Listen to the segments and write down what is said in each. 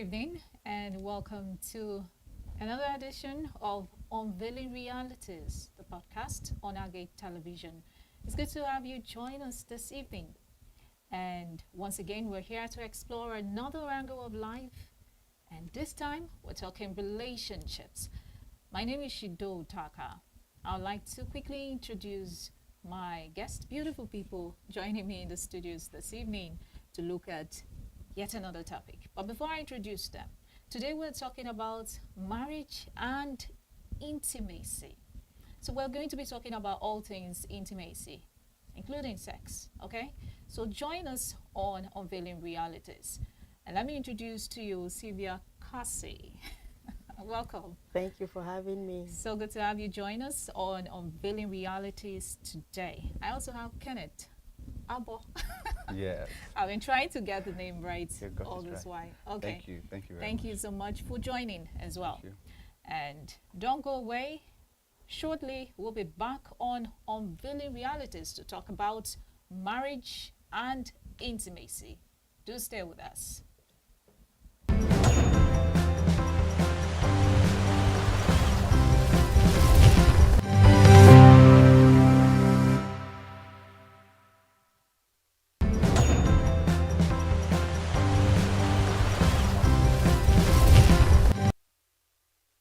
evening, and welcome to another edition of Unveiling Realities, the podcast on Agate Television. It's good to have you join us this evening. And once again, we're here to explore another angle of life. And this time, we're talking relationships. My name is Shido Taka. I'd like to quickly introduce my guest, beautiful people joining me in the studios this evening to look at yet another topic. But before I introduce them, today we're talking about marriage and intimacy. So we're going to be talking about all things intimacy, including sex, okay? So join us on Unveiling Realities. And let me introduce to you Sylvia Cassie. Welcome. Thank you for having me. So good to have you join us on Unveiling Realities today. I also have Kenneth Abo. Yes. I've been trying to get the name right You got all it this right. while. Okay. Thank you. Thank you very Thank much. you so much for joining as well. Thank you. And don't go away. Shortly, we'll be back on Unveiling Realities to talk about marriage and intimacy. Do stay with us.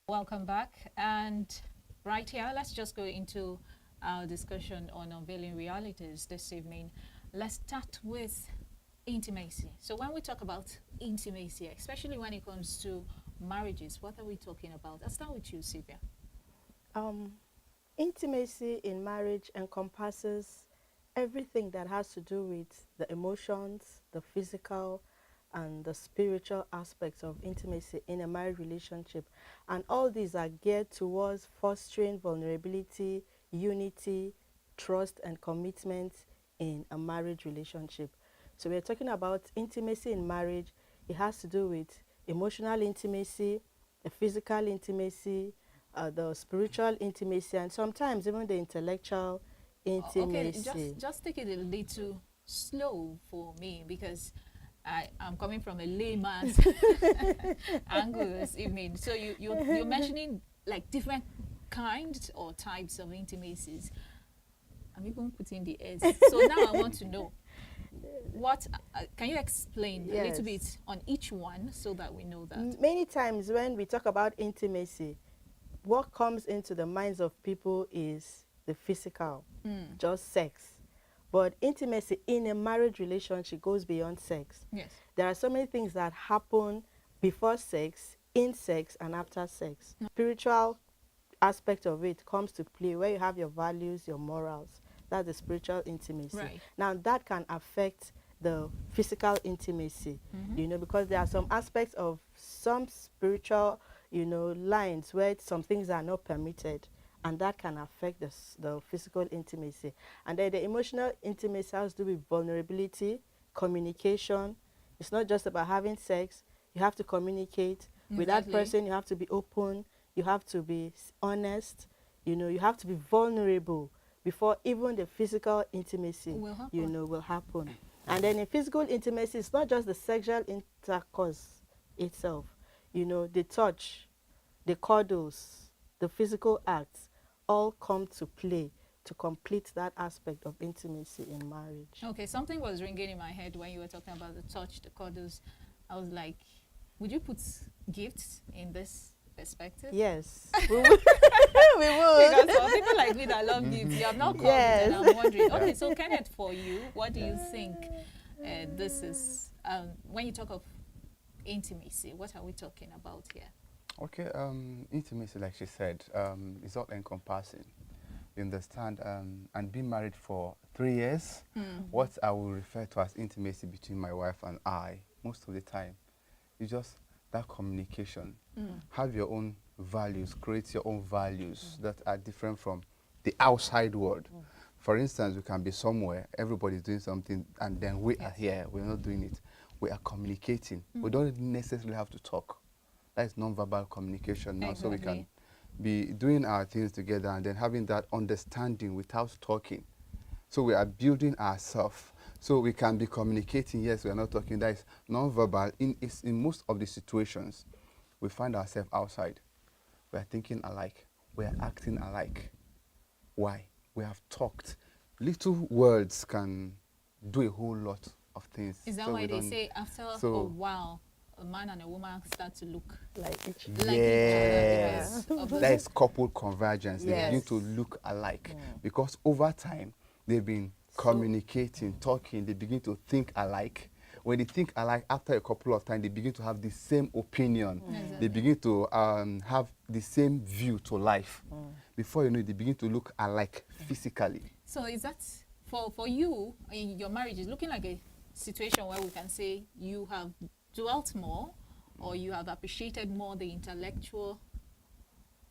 Welcome back. And right here, let's just go into our discussion on Unveiling Realities this evening. Let's start with intimacy. So when we talk about intimacy, especially when it comes to marriages, what are we talking about? I'll start with you, Sylvia. Intimacy in marriage encompasses everything that has to do with the emotions, the physical, and the spiritual aspects of intimacy in a marriage relationship. And all these are geared towards fostering vulnerability, unity, trust, and commitment in a marriage relationship. So we're talking about intimacy in marriage. It has to do with emotional intimacy, the physical intimacy, the spiritual intimacy, and sometimes even the intellectual intimacy. Okay, just take it a little slow for me because I'm coming from a layman's angle this evening. So you're mentioning like different kinds or types of intimacies. I'm even putting the S. So now I want to know what can you explain a little bit on each one so that we know that. Many times when we talk about intimacy, what comes into the minds of people is the physical, just sex. But intimacy in a marriage relationship goes beyond sex. Yes. There are so many things that happen before sex, in sex, and after sex. Spiritual aspect of it comes to play where you have your values, your morals. That's the spiritual intimacy. Right. Now that can affect the physical intimacy, because there are some aspects of some spiritual, lines where some things are not permitted, and that can affect the physical intimacy. And then the emotional intimacy has to do with vulnerability, communication. It's not just about having sex. You have to communicate with that person. You have to be open. You have to be honest. You have to be vulnerable before even the physical intimacy will happen. And then in physical intimacy, it's not just the sexual intercourse itself. The touch, the cuddles, the physical acts all come to play to complete that aspect of intimacy in marriage. Okay, something was ringing in my head when you were talking about the touch, the cuddles. I was like, would you put gifts in this perspective? Yes, we would. We would. Because for people like me that love gifts, you have not called it, and I'm wondering. Okay, so Kenneth, for you, what do you think this is? When you talk of intimacy, what are we talking about here? Okay, intimacy, like she said, is all encompassing. You understand? And being married for 3 years, what I will refer to as intimacy between my wife and I, most of the time, is just that communication. Have your own values, create your own values that are different from the outside world. For instance, we can be somewhere, everybody's doing something, and then we are here, we're not doing it. We are communicating. We don't necessarily have to talk. That is non-verbal communication now, so we can be doing our things together and then having that understanding without talking. So we are building ourselves. So we can be communicating, yes, we are not talking, that is non-verbal. In most of the situations, we find ourselves outside. We are thinking alike. We are acting alike. Why? We have talked. Little words can do a whole lot of things. Is that So why we they don't- say after a so- while, a man and a woman start to look Like each like each Yes, other because of that the- is couple convergence. They begin Yes. to look alike Mm. because over time they've been communicating, talking. They begin to think alike. When they think alike, after a couple of times, they begin to have the same opinion. Exactly. They begin to have the same view to life. Before you know it, they begin to look alike physically. So is that for you in your marriage is looking like a situation where we can say you have dwelt more or you have appreciated more the intellectual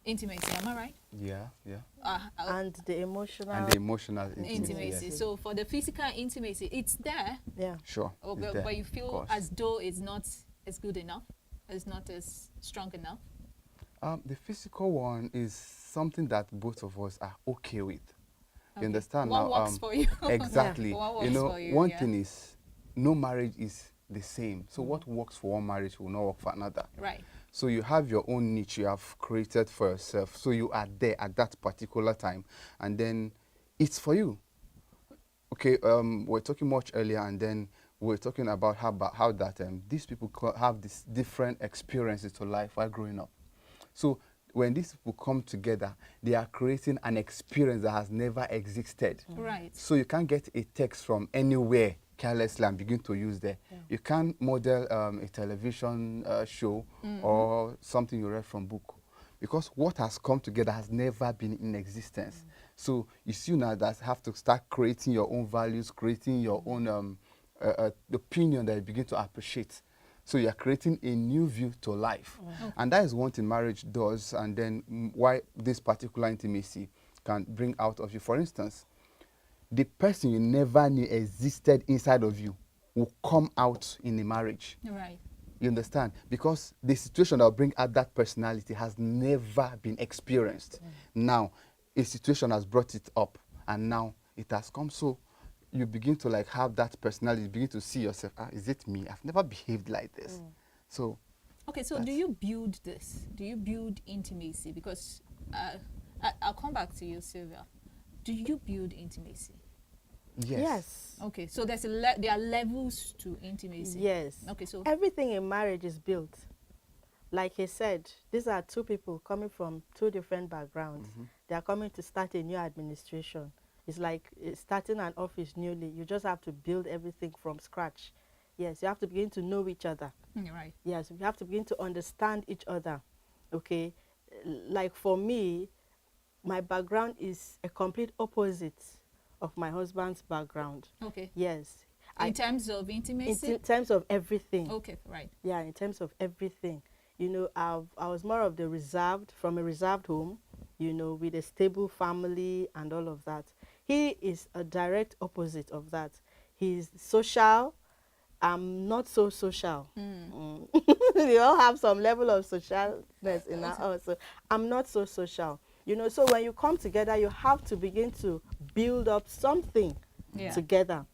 intimacy, am I right? Yeah, yeah. and the emotional. And the emotional intimacy. Intimacy. Yes. So for the physical intimacy, it's there, Yeah. Sure. or, it's there, but you of feel course. as though it's not as good enough, it's not as strong enough. The physical one is something that both of us are okay with. Okay. You understand What now? works for you? Exactly. What You works know, for you, one yeah. thing is, no marriage is the same. So what works for one marriage will not work for another. Right. So you have your own niche you have created for yourself. So you are there at that particular time, and then it's for you. Okay, we're talking much earlier, and then we're talking about how that these people have these different experiences to life while growing up. So when these people come together, they are creating an experience that has never existed. Right. So you can't get a text from anywhere carelessly and begin to use there. You can't model a television show or something you read from book, because what has come together has never been in existence. So you see now that have to start creating your own values, creating your own opinion that you begin to appreciate. So you're creating a new view to life. And that is one thing marriage does, and then why this particular intimacy can bring out of you. For instance, the person you never knew existed inside of you will come out in a marriage. Right. You understand? Because the situation that will bring out that personality has never been experienced. Now, a situation has brought it up, and now it has come. So you begin to like have that personality, you begin to see yourself, is it me? I've never behaved like this. So Okay, so do you build this? Do you build intimacy? Because I'll come back to you, Sylvia. Do you build intimacy? yes. Okay, so there are levels to intimacy. Yes. Okay, so Everything in marriage is built. Like he said, these are two people coming from two different backgrounds. They are coming to start a new administration. It's like starting an office newly. You just have to build everything from scratch. Yes, you have to begin to know each other. right. Yes, we have to begin to understand each other. Okay, like for me, my background is a complete opposite of my husband's background. Okay. Yes, In terms of intimacy? in terms of everything. Okay, right. Yeah, in terms of everything. You know, I was more of the from a reserved home, you know, with a stable family and all of that. He is a direct opposite of that. He's social. I'm not so social. We all have some level of socialness in our house. So I'm not so social. You know, so when you come together, you have to begin to build up something Yeah. together.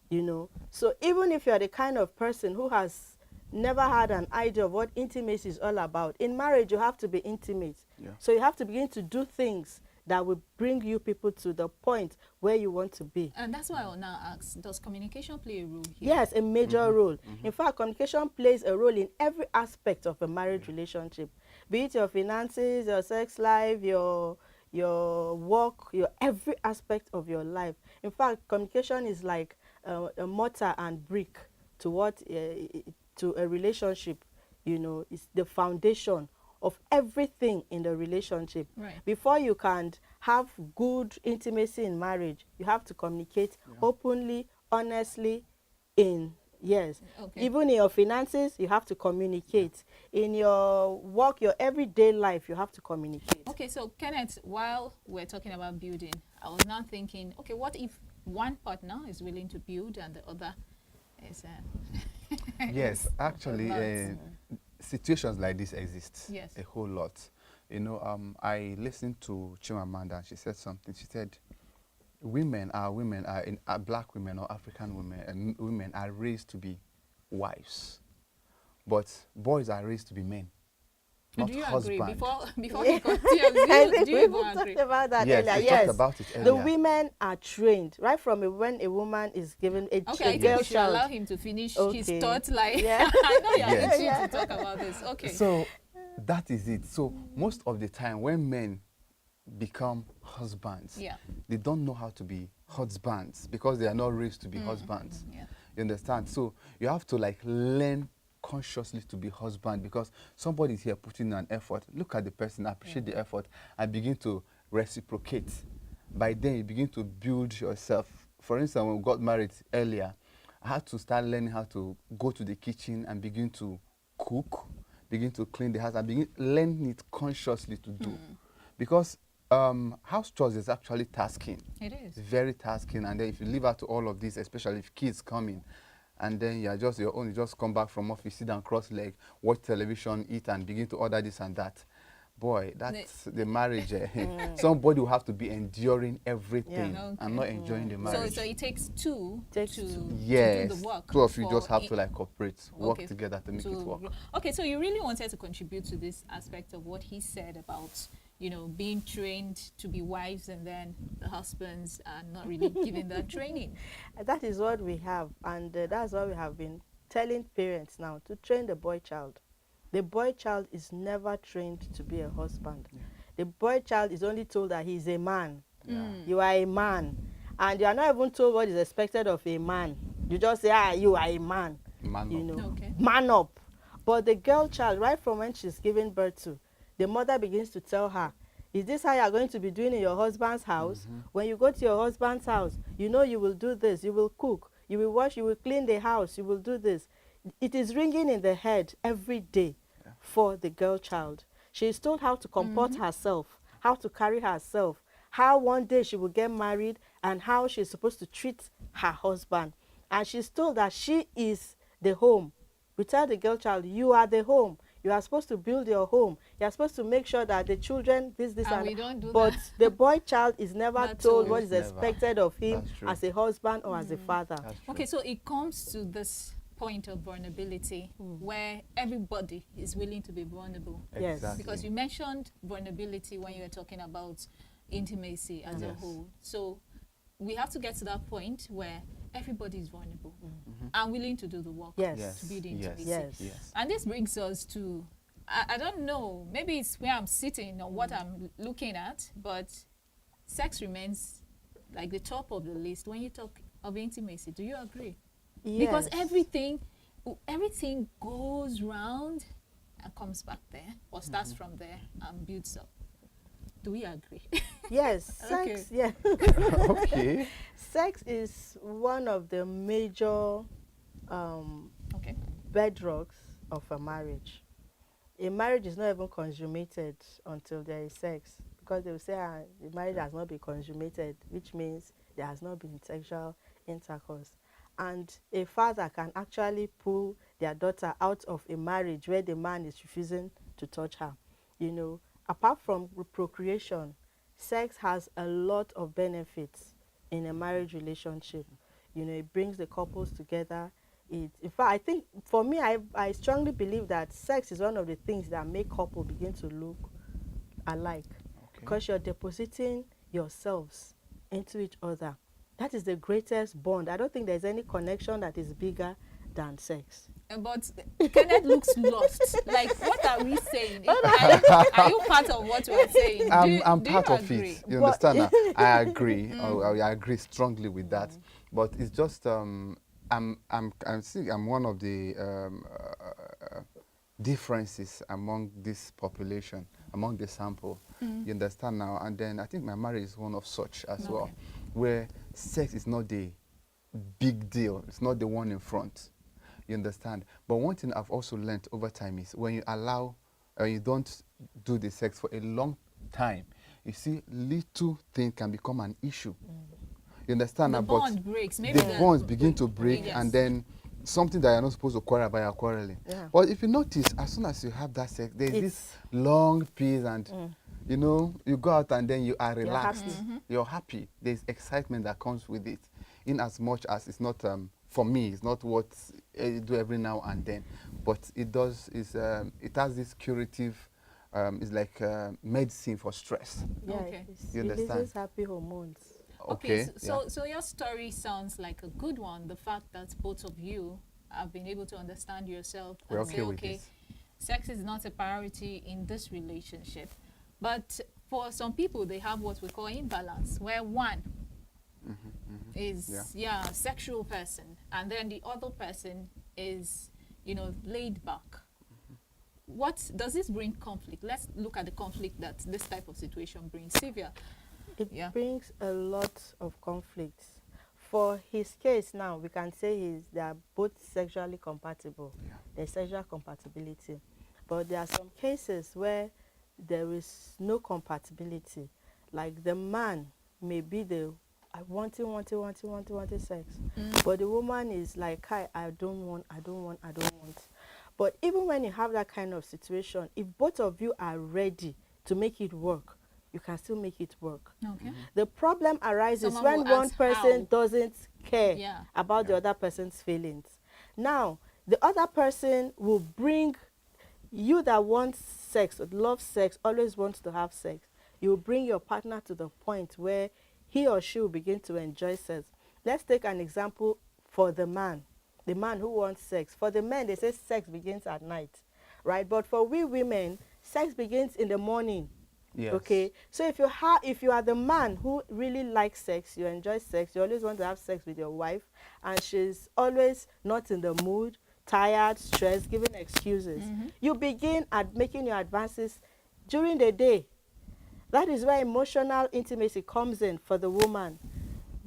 You know, so even if you're the kind of person who has never had an idea of what intimacy is all about, in marriage you have to be intimate. Yeah. So you have to begin to do things that will bring you people to the point where you want to be. And that's why I'll now ask, does communication play a role here? Yes, a major role. In fact, communication plays a role in every aspect of a marriage relationship, be it your finances, your sex life, your work, your every aspect of your life. In fact, communication is like a mortar and brick to to a relationship. You know, it's the foundation of everything in the relationship. Right. Before you can have good intimacy in marriage, you have to communicate openly, honestly, yes. Okay. Even in your finances, you have to communicate. In your work, your everyday life, you have to communicate. Okay, so Kenneth, while we're talking about building, I was now thinking, okay, what if one partner is willing to build and the other is... Yes, is actually, not? situations like this exist Yes. a whole lot. You know, I listened to Chimamanda, and she said something. She said, black women or African women, women are raised to be wives, but boys are raised to be men, Do not you agree? husband. Before Yeah. he continues, I think do you we even talked agree? about that Yes, earlier. we talked Yes, about it the earlier. women are trained right from when a woman is given a, Okay, a I think girl we should child. allow him to finish his Okay. thoughts. Like, Yeah. I know you're Yes. itching Yeah. to talk about this. Okay. So that is it. So most of the time when men become husbands, Yeah. they don't know how to be husbands because they are not raised to be husbands. Yeah. You understand? So you have to like learn consciously to be husband because somebody is here putting in an effort. Look at the person, appreciate the effort, and begin to reciprocate. By then you begin to build yourself. For instance, when we got married earlier, I had to start learning how to go to the kitchen and begin to cook, begin to clean the house, and begin learning it consciously to do. Because house chores is actually tasking. It is. It's very tasking, and then if you leave out to all of this, especially if kids come in, and then you're just your own, you just come back from office, sit down, cross leg, watch television, eat, and begin to order this and that. Boy, that's the marriage. Somebody will have to be enduring everything Yeah. and not enjoying the So, marriage. so it takes two Takes to, two. to Yes, do the work. two of you for just have it- to like cooperate, work Okay, together to make it work. Okay, so you really wanted to contribute to this aspect of what he said about, being trained to be wives, and then the husbands are not really given that training. That is what we have, and that's what we have been telling parents now to train the boy child. The boy child is never trained to be a husband. The boy child is only told that he's a man. You are a man, and you are not even told what is expected of a man. You just say, you are a man. Man You up. know, Okay. man up. But the girl child, right from when she's giving birth to, the mother begins to tell her, is this how you are going to be doing in your husband's house? When you go to your husband's house, you will do this, you will cook, you will wash, you will clean the house, you will do this. It is ringing in the head every day for the girl child. She is told how to comport herself, how to carry herself, how one day she will get married, and how she's supposed to treat her husband. And she's told that she is the home. We tell the girl child, you are the home. You are supposed to build your home. You are supposed to make sure that the children, this, And and we don't do but that. the boy child is never Not told told. what is Never. expected of him That's true. as a husband or as a father. That's true. Okay, so it comes to this point of vulnerability where everybody is willing to be vulnerable. Yes. Exactly. Because you mentioned vulnerability when you were talking about intimacy as a Yes. whole. So we have to get to that point where everybody is vulnerable and willing to do the work Yes. Yes. to build Yes. intimacy. Yes. Yes. And this brings us to, I don't know, maybe it's where I'm sitting or what I'm looking at, but sex remains like the top of the list when you talk of intimacy. Do you agree? Because Yes. everything goes round and comes back there, or starts from there and builds up. Do we agree? Yes, sex, yeah. Okay. Sex is one of the major Okay. bedrocks of a marriage. A marriage is not even consummated until there is sex, because they will say the marriage has not been consummated, which means there has not been sexual intercourse. And a father can actually pull their daughter out of a marriage where the man is refusing to touch her. Apart from procreation, sex has a lot of benefits in a marriage relationship. It brings the couples together. In fact, I think for me, I strongly believe that sex is one of the things that make couple begin to look alike, because you're depositing yourselves into each other. That is the greatest bond. I don't think there's any connection that is bigger than sex. But Kenneth looks lost. Like, what are we saying? Are you part of what we're saying? I'm do part you of agree? it. You understand? Now? I agree. I agree strongly with that. But it's just I'm one of the differences among this population, among the sample. You understand now? And then I think my marriage is one of such as well, where sex is not the big deal. It's not the one in front. You understand? But one thing I've also learned over time is when you allow, you don't do the sex for a long time, you see, little thing can become an issue. You understand? The Now? But bond breaks. Maybe the bonds begin to break, Yes. and then something that you're not supposed to quarrel about, you're quarreling. Yeah. But if you notice, as soon as you have that sex, there's this long peace, and You know, you go out and then you are You're relaxed. happy. You're happy. There's excitement that comes with it. In as much as it's not, for me, it's not what you do every now and then. But it does, it has this curative, it's like medicine for stress. Yeah, Okay. You it understand? releases happy hormones. Okay, yeah. so your story sounds like a good one. The fact that both of you have been able to understand yourself We're and okay say, with okay, this. sex is not a priority in this relationship. But for some people, they have what we call imbalance, where one is, yeah, a sexual person, and then the other person is, you know, laid back. What does this bring conflict? Let's look at the conflict that this type of situation brings. Sylvia. It Yeah. brings a lot of conflicts. For his case now, we can say they are both sexually compatible. Yeah. There's sexual compatibility. But there are some cases where there is no compatibility. Like the man may be the wanting sex. But the woman is like, hi, I don't want. But even when you have that kind of situation, if both of you are ready to make it work, you can still make it work. Okay. The problem arises Someone when will one ask person how. doesn't care Yeah. about the Yeah. other person's feelings. Now, the other person will bring you that wants sex, loves sex, always wants to have sex. You will bring your partner to the point where he or she will begin to enjoy sex. Let's take an example for the man who wants sex. For the men, they say sex begins at night, right? But for we women, sex begins in the morning. Yes. Okay, so if you are the man who really likes sex, you enjoy sex, you always want to have sex with your wife, and she's always not in the mood, tired, stressed, giving excuses, you begin at making your advances during the day. That is where emotional intimacy comes in for the woman.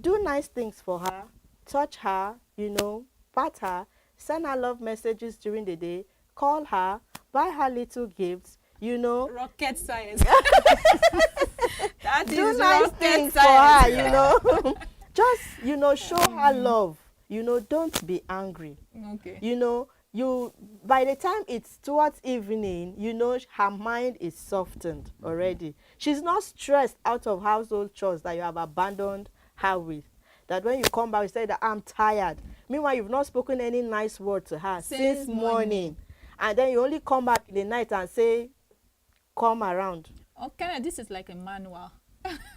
Do nice things for her, touch her, you know, pat her, send her love messages during the day, call her, buy her little gifts, you know. Rocket science. That Do is nice rocket things for science. her, you know. Just, you know, show her love. You know, don't be angry. Okay. You know, by the time it's towards evening, you know, her mind is softened already. She's not stressed out of household chores that you have abandoned her with. That when you come back, you say that I'm tired. Meanwhile, you've not spoken any nice word to her since morning. And then you only come back in the night and say, come around. Okay, this is like a manual.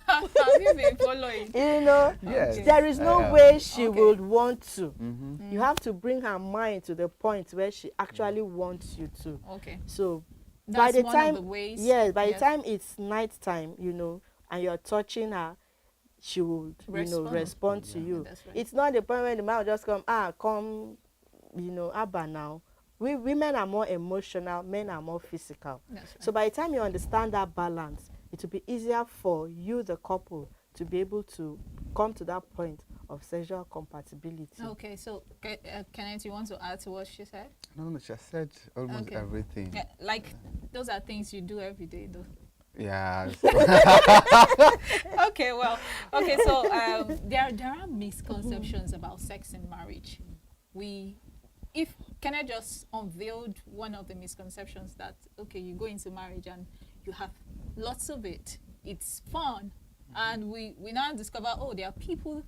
Have you been following? You know, Yes. there is no I way she Okay. would want to. Mm-hmm. You have to bring her mind to the point where she actually wants you to. Okay. So That's by the one time, of the ways. yes, by Yes. the time it's night time, you know, and you're touching her, she would, you know, respond to you. That's right. It's not the point when the man will just come, you know, Abba now. We women are more emotional, men are more physical. That's right. So by the time you understand that balance, it will be easier for you, the couple, to be able to come to that point of sexual compatibility. Okay, so Kenneth, you want to add to what she said? No, she has said almost Okay. everything. Yeah, like those are things you do every day, though. Yeah. Okay, well, okay, so there are misconceptions about sex in marriage. If Kenneth just unveiled one of the misconceptions that, okay, you go into marriage and you have lots of it, it's fun, and we now discover, oh, there are people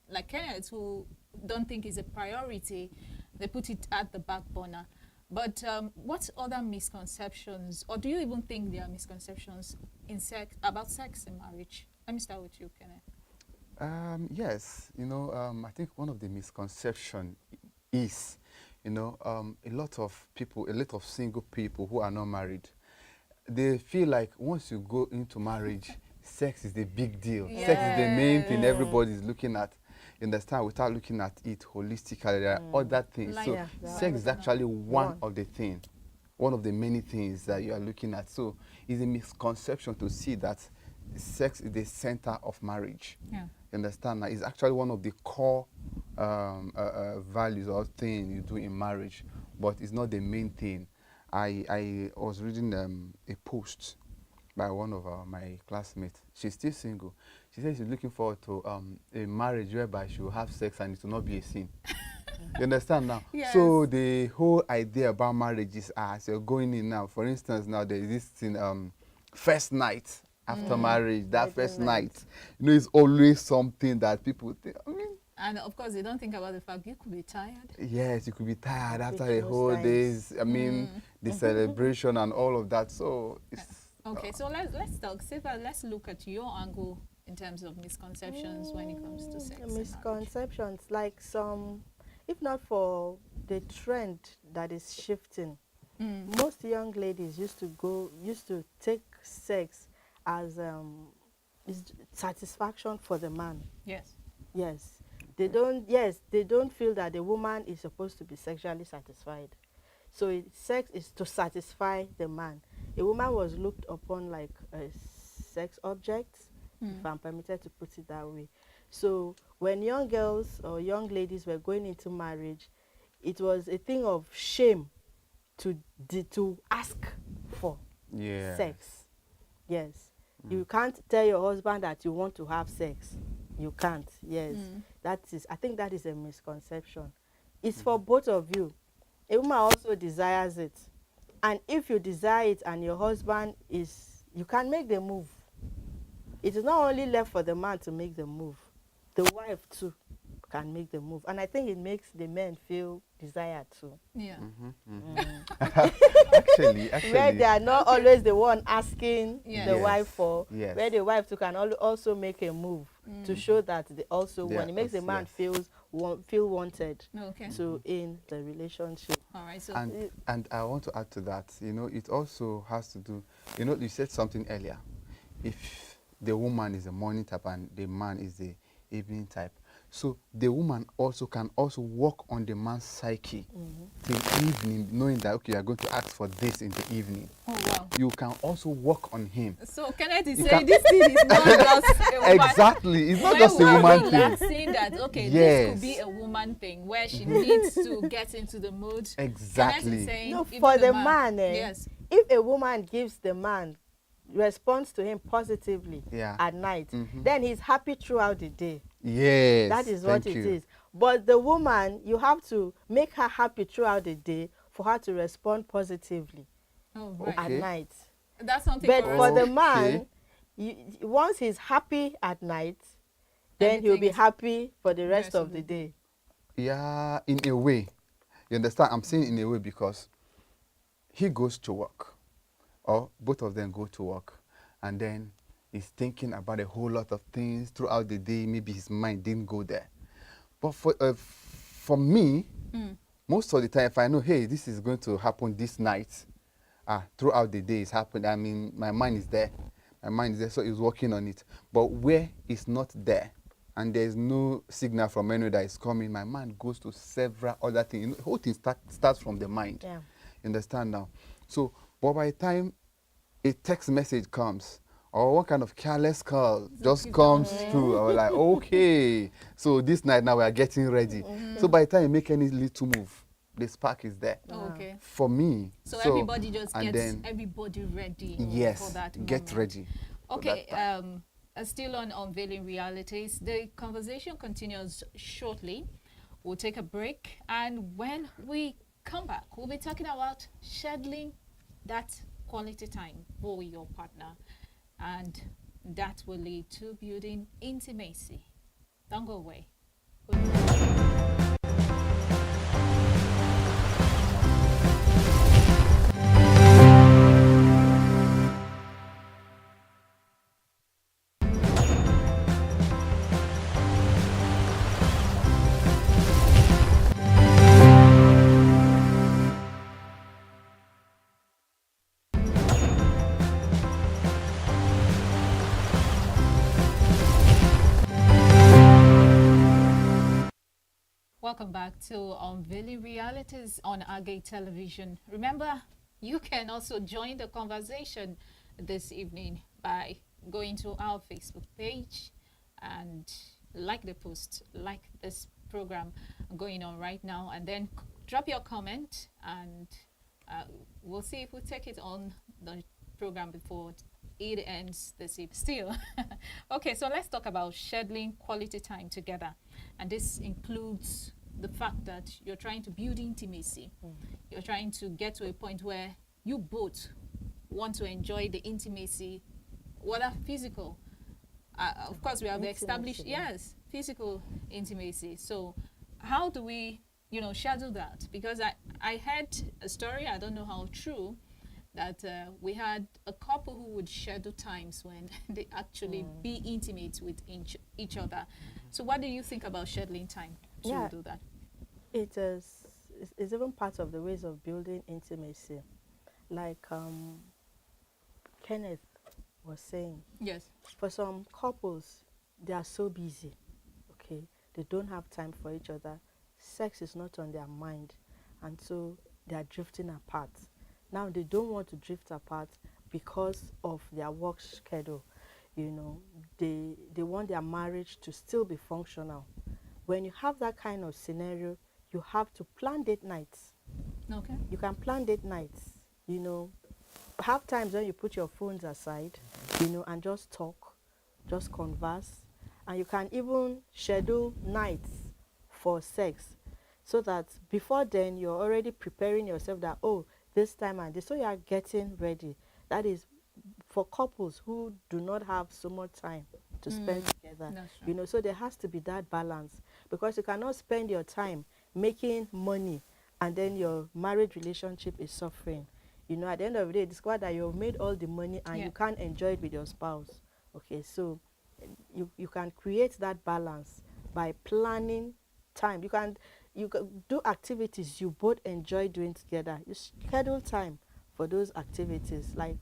like Kenneth who don't think it's a priority, they put it at the back burner. But what other misconceptions, or do you even think there are misconceptions about sex in marriage? Let me start with you, Kenneth. Yes, you know, I think one of the misconception is, you know, a lot of single people who are not married, they feel like once you go into marriage, sex is the big deal. Sex is the main thing Yes. everybody's looking at. You understand? Without looking at it holistically, there are other things. Like- So Yeah, yeah. sex is actually one One. of the things, one of the many things that you are looking at. So it's a misconception to see that sex is the center of marriage. Yeah. You understand? Now, it's actually one of the core values or thing you do in marriage, but it's not the main thing. I was reading a post by one of my classmates. She's still single. She says she's looking forward to a marriage whereby she will have sex and it will not be a sin. You understand now? Yes. So the whole idea about marriage is as you're going in now. For instance, now there is this thing, first night after marriage, that Wedding first night. night, you know, is always something that people think, I mean, And of course, they don't think about the fact you could be tired. yes, you could be tired after Which the most whole times- days. I mean, the celebration and all of that. So it's Okay, so let's talk. Siva, let's look at your angle in terms of misconceptions when it comes to sex. and marriage. Misconceptions, like some, if not for the trend that is shifting, most young ladies used to take sex as is satisfaction for the man. Yes. Yes, they don't feel that the woman is supposed to be sexually satisfied. So sex is to satisfy the man. A woman was looked upon like a sex object, if I'm permitted to put it that way. So when young girls or young ladies were going into marriage, it was a thing of shame to ask for yeah. sex. Yes. You can't tell your husband that you want to have sex. You can't. Yes. I think that is a misconception. It's for both of you. A woman also desires it. And if you desire it and your husband is, you can make the move. It is not only left for the man to make the move. The wife too can make the move. And I think it makes the men feel desired too. Yeah. Actually, Where they are not always the one asking Yes. the Yes. wife for, Yes. where the wife too can also make a move to show that they also They want. It makes the man yes. feel wanted Okay. to in the relationship. All right. So And I want to add to that, you know, it also has to do, you know, you said something earlier. If the woman is the morning type and the man is the evening type, so the woman also can also work on the man's psyche till evening, knowing that, okay, you are going to ask for this in the evening. oh wow. You can also work on him. So Kenneth is You saying can- this thing is not just a woman. Exactly. It's not When just a we woman relax, thing. saying that okay, this Yes. could be a woman thing where she needs to get into the mood. Kenneth Exactly. is saying No, even for the man, yes. if a woman gives the man, responds to him positively Yeah. at night, then he's happy throughout the day. Yes. That is what thank it you. is. But the woman, you have to make her happy throughout the day for her to respond positively Oh right. at Okay. night. That's something But for for us. the Okay. man, once he's happy at night, then he'll Everything be is happy for the rest of the day. Yeah, in a way. You understand? I'm saying in a way because he goes to work, or both of them go to work, and then he's thinking about a whole lot of things throughout the day. Maybe his mind didn't go there. But for me, most of the time, if I know, hey, this is going to happen this night, throughout the day it's happened. I mean, my mind is there. My mind is there, so he's working on it. But where it's not there, and there's no signal from anywhere that is coming, my mind goes to several other things. You know, the whole thing starts from the mind. Yeah. You understand now? So, but by the time a text message comes, or one kind of careless call just comes through, I was like, okay, so this night now we are getting ready. So by the time you make any little move, the spark is there. Oh, okay. For me. So everybody just and gets then, everybody ready yes, for that get moment. ready. for Okay, that time. still on unveiling realities. The conversation continues shortly. We'll take a break, and when we come back, we'll be talking about scheduling that quality time for your partner, and that will lead to building intimacy. Don't go away. Welcome back to Unveiling Realities on Agate Television. Remember, you can also join the conversation this evening by going to our Facebook page and like the post, like this program going on right now, and then drop your comment, and we'll see if we take it on the program before it ends this evening. Still, okay, so let's talk about scheduling quality time together, and this includes the fact that you're trying to build intimacy. You're trying to get to a point where you both want to enjoy the intimacy, whether physical. Of course, we have established, Intimacy. yes, physical intimacy. So how do we, schedule that? Because I heard a story, I don't know how true, that we had a couple who would schedule times when they actually be intimate with each other. So what do you think about scheduling time to Yeah. do that? It is, it's even part of the ways of building intimacy. Like Kenneth was saying, Yes. for some couples, they are so busy, okay? They don't have time for each other. Sex is not on their mind, and so they are drifting apart. Now, they don't want to drift apart because of their work schedule. They want their marriage to still be functional. When you have that kind of scenario, you have to plan date nights. Okay. You can plan date nights, have times when you put your phones aside, and just talk, just converse. And you can even schedule nights for sex so that before then you're already preparing yourself that, oh, this time and this. So you are getting ready. That is for couples who do not have so much time to spend together. That's right. So there has to be that balance, because you cannot spend your time making money and then your marriage relationship is suffering. At the end of the day, discover that you've made all the money and Yeah. you can't enjoy it with your spouse. Okay, so you can create that balance by planning time. You can do activities you both enjoy doing together. You schedule time for those activities, like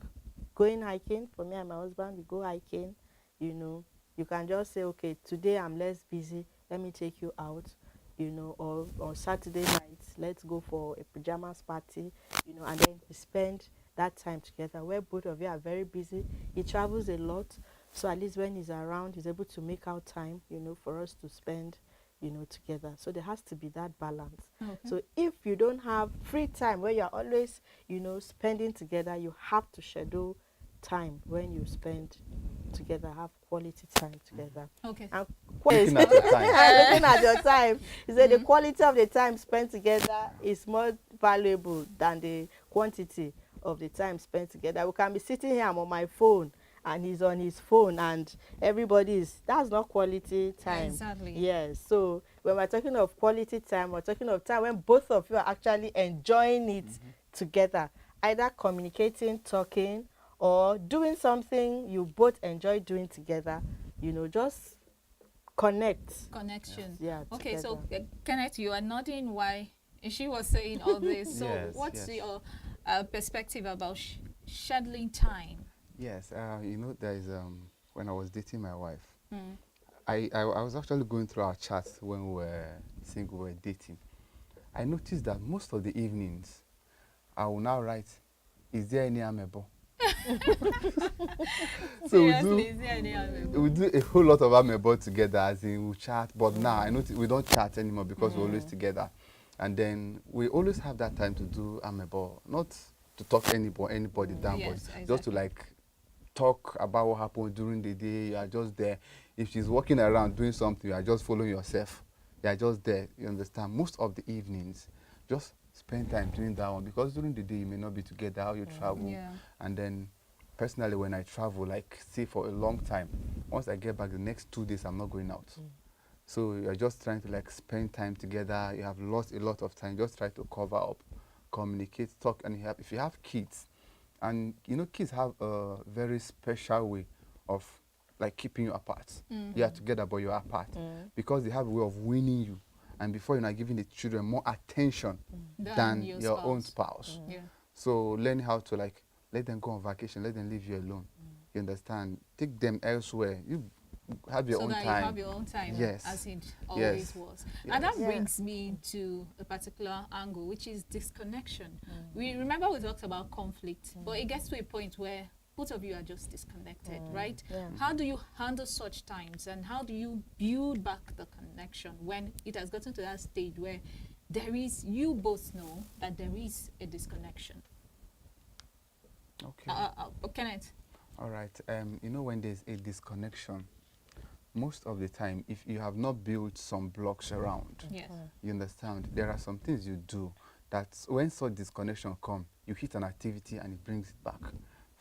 going hiking. For me and my husband, we go hiking. You can just say, okay, today I'm less busy, let me take you out. Or on Saturday nights, let's go for a pajamas party, and then we spend that time together where both of you are very busy. He travels a lot, so at least when he's around, he's able to make out time, for us to spend, together. So there has to be that balance. Okay. So if you don't have free time where you're always, spending together, you have to schedule time when you spend together, have quality time together. Okay. And Looking at your time. looking at your time, he said the quality of the time spent together is more valuable than the quantity of the time spent together. We can be sitting here, I'm on my phone and he's on his phone, and that's not quality time. Exactly. Yes. So when we're talking of quality time, we're talking of time when both of you are actually enjoying it together, either communicating, talking, or doing something you both enjoy doing together. Just connect. Connection. Yeah. Okay, so together. Kenneth, you are nodding why she was saying all this. So Yes, what's yes. your perspective about scheduling time? Yes, there is when I was dating my wife, Mm. I was actually going through our chats when we were single, we were dating. I noticed that most of the evenings, I will now write, "Is there any amebo?" So Seriously, is there any other? we do a whole lot of amebo together, as in we chat. But now I notice we don't chat anymore because we're always together, and then we always have that time to do amebo, not to talk anybody down, Yes, but just to exactly. like talk about what happened during the day. You are just there. If she's walking around doing something, you are just following yourself. You are just there. You understand? Most of the evenings, just spend time doing that one, because during the day you may not be together, how you travel. Yeah. And then personally, when I travel, like say for a long time, once I get back the next 2 days, I'm not going out. So you're just trying to like spend time together. You have lost a lot of time. Just try to cover up, communicate, talk. And if you have kids, and kids have a very special way of like keeping you apart. You are together, but you're apart, because they have a way of winning you. And before you're not giving the children more attention than your own spouse. Yeah. So learn how to like let them go on vacation, let them leave you alone. You understand? Take them elsewhere. You have your So own that time. you have your own time, Yes. as it always Yes. was. And that Yeah. brings me to a particular angle, which is disconnection. We remember we talked about conflict, but it gets to a point where both of you are just disconnected, right? Yeah. How do you handle such times, and how do you build back the connection when it has gotten to that stage where you both know that there is a disconnection? Okay. Kenneth? All right. When there's a disconnection, most of the time, if you have not built some blocks around, Yes. you understand, there are some things you do that when such disconnection come, you hit an activity and it brings it back.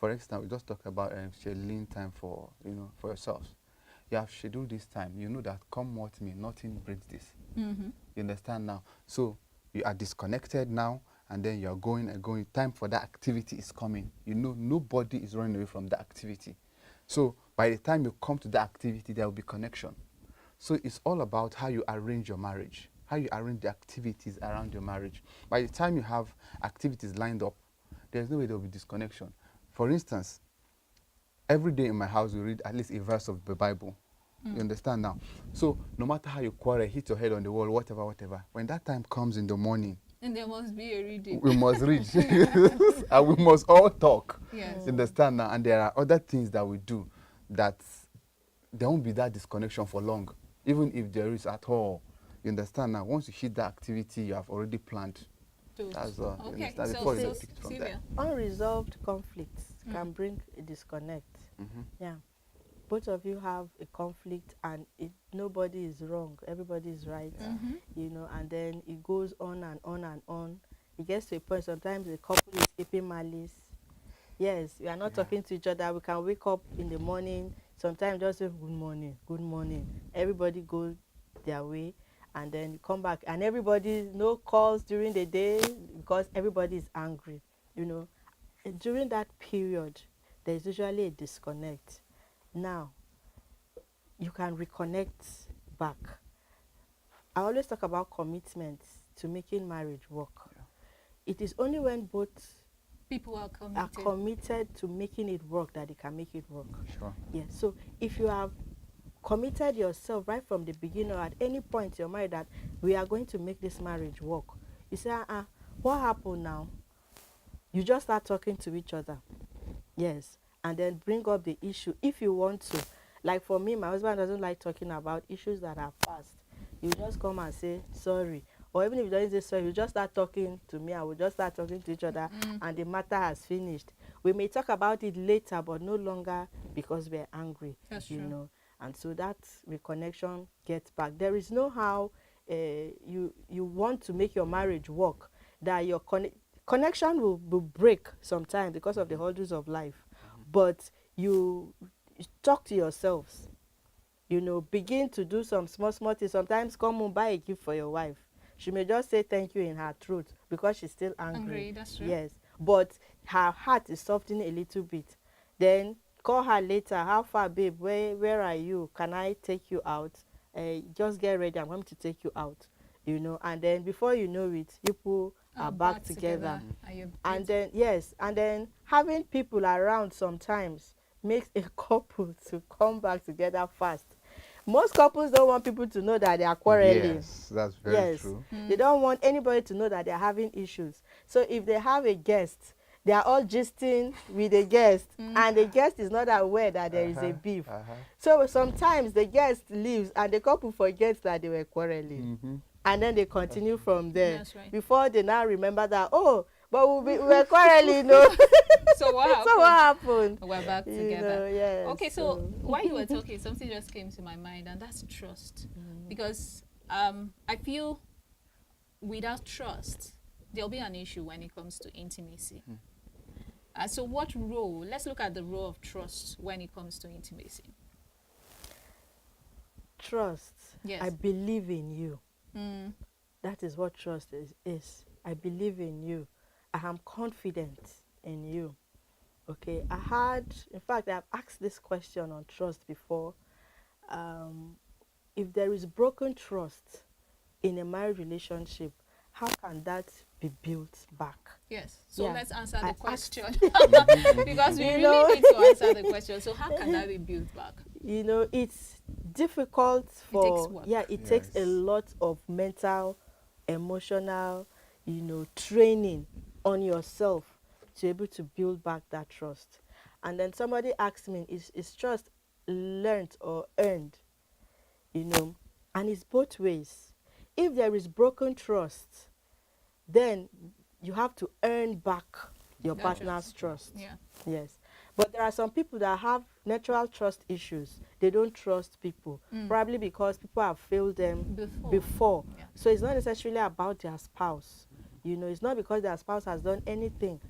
For instance, we just talk about scheduling time for, for yourselves. You have scheduled this time. You know that come what may, nothing breaks this. Mm-hmm. You understand now? So you are disconnected now, and then you are going and going. Time for that activity is coming. You know, nobody is running away from that activity. So by the time you come to that activity, there will be connection. So it's all about how you arrange your marriage, how you arrange the activities around your marriage. By the time you have activities lined up, there's no way there will be disconnection. For instance, every day in my house we read at least a verse of the Bible. You understand now? So no matter how you quarrel, hit your head on the wall, whatever, when that time comes in the morning, And there must be a reading. we must read. And we must all talk. Yes. You understand now? And there are other things that we do that there won't be that disconnection for long, even if there is at all. You understand now? Once you hit that activity, you have already planned. That's you Okay, understand? so, Before you so pick it from Sylvia. Unresolved conflicts can bring a disconnect. Yeah. Both of you have a conflict and nobody is wrong, everybody is right, and then it goes on and on and on. It gets to a point, sometimes the couple is keeping malice. Yes, we are not talking to each other. We can wake up in the morning, sometimes just say good morning, good morning. Everybody goes their way, and then you come back, and everybody, no calls during the day because everybody is angry, And during that period, there's usually a disconnect. Now, you can reconnect back. I always talk about commitment to making marriage work. Yeah. It is only when both People are are committed. committed to making it work that they can make it work. Sure. Yeah. So if you have committed yourself right from the beginning or at any point you're married that we are going to make this marriage work, you say, what happened now? You just start talking to each other. Yes. And then bring up the issue if you want to. Like for me, my husband doesn't like talking about issues that are past. You just come and say sorry. Or even if you don't say sorry, you just start talking to me and we'll just start talking to each other and the matter has finished. We may talk about it later, but no longer because we're angry. That's true. And so that reconnection gets back. There is no how you want to make your marriage work, that your connection will break sometimes because of the hurdles of life. But you talk to yourselves, begin to do some small things. Sometimes come home, buy a gift for your wife. She may just say thank you in her throat because she's still angry. That's true. Yes, but her heart is softening a little bit. Then call her later. How far, babe? Where are you? Can I take you out? Just get ready. I'm going to take you out. And then before you know it, people are back together. And then having people around sometimes makes a couple to come back together fast. Most couples don't want people to know that they are quarreling. Yes, that's very true. They don't want anybody to know that they are having issues. So if they have a guest, they are all gisting with the guest, and the guest is not aware that there is a beef. So sometimes the guest leaves and the couple forgets that they were quarreling. And then they continue from there. That's right. Before they now remember that, but we were quarreling, So what happened? So what happened? We're back together. Yes. Okay, so while you were talking, something just came to my mind, and that's trust. Because I feel without trust, there'll be an issue when it comes to intimacy. So what role, let's look at the role of trust when it comes to intimacy. Trust. Yes. I believe in you. That is what trust is. I believe in you. I am confident in you. Okay. In fact, I've asked this question on trust before. If there is broken trust in a marriage relationship, how can that be built back? Yes. So let's answer the question. Because Because we really need to answer the question. So how can that be built back? It's difficult for takes work. It takes a lot of mental, emotional, training on yourself to be able to build back that trust. And then somebody asked me, is trust learned or earned? And it's both ways. If there is broken trust, then you have to earn back your That partner's trust. Yeah. Yes. But there are some people that have natural trust issues. They don't trust people, probably because people have failed them before. Yeah. So it's not necessarily about their spouse. It's not because their spouse has done anything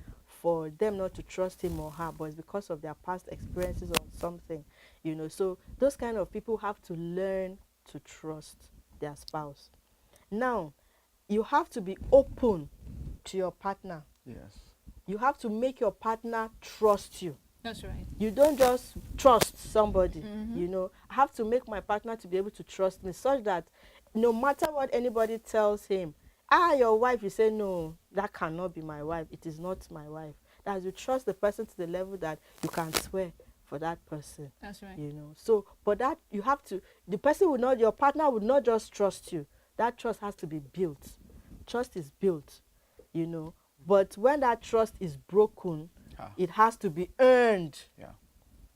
for them not to trust him or her, but it's because of their past experiences or something, you know. So those kind of people have to learn to trust their spouse. Now, you have to be open to your partner. Yes. You have to make your partner trust you. That's right. You don't just trust somebody, Mhm. you know. I have to make my partner to be able to trust me such that no matter what anybody tells him, your wife, you say, no, that cannot be my wife. It is not my wife. That you trust the person to the level that you can swear for that person. That's right. You know. So, but that you have to, the person would not, your partner would not just trust you. That trust has to be built. Trust is built, you know. But when that trust is broken, it has to be earned. Yeah.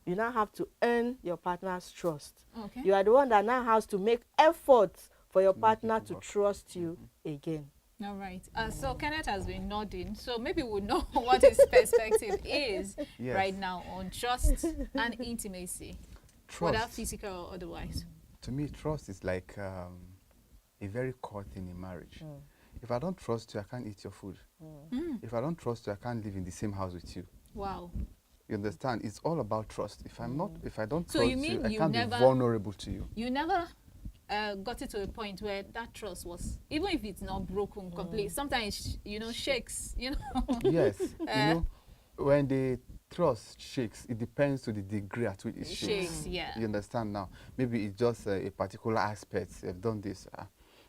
You now have to earn your partner's trust. Okay. You are the one that now has to make efforts for your To make partner it to work. trust you again. All right. So Kenneth has been nodding. So maybe we'll know what his perspective is Yes. right now on trust and intimacy, whether Trust. physical or otherwise. To me, trust is like a very core thing in marriage. If I don't trust you, I can't eat your food. If I don't trust you, I can't live in the same house with you. Wow. You understand? It's all about trust. If I don't So trust you mean I you can't never- be vulnerable to you. You never got it to a point where that trust was, even if it's not broken completely, sometimes, shakes, Yes. You know, when the trust shakes, it depends to the degree at which it shakes. shakes, yeah. You understand now? Maybe it's just a particular aspect. I've done this.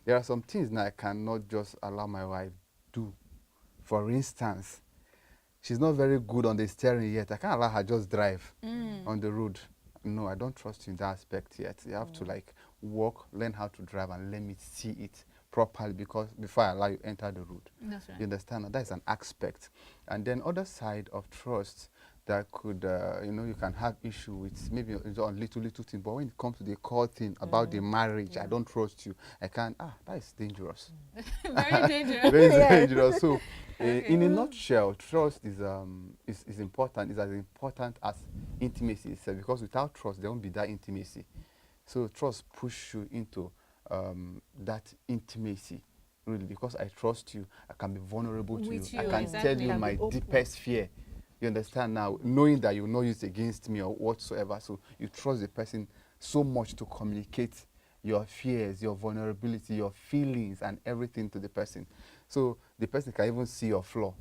There are some things that I cannot just allow my wife do. For instance, she's not very good on the steering yet. I can't allow her just drive on the road. No, I don't trust you in that aspect yet. You have to like walk, learn how to drive, and let me see it properly before I allow you enter the road. That's right. You understand? That is an aspect. And then other side of trust that could, you can have issue with maybe on little thing. But when it comes to the core thing about the marriage, I don't trust you. I can't. That is dangerous. Very dangerous. Very Yeah. dangerous. So, Okay. in a nutshell, trust is important. It's as important as intimacy itself. Because without trust, there won't be that intimacy. So trust push you into that intimacy. Really, because I trust you, I can be vulnerable to With you. I you, can exactly. tell you Can be my open. deepest fear. You understand now, knowing that you will not use it against me or whatsoever. So you trust the person so much to communicate your fears, your vulnerability, your feelings, and everything to the person. So the person can even see your flaw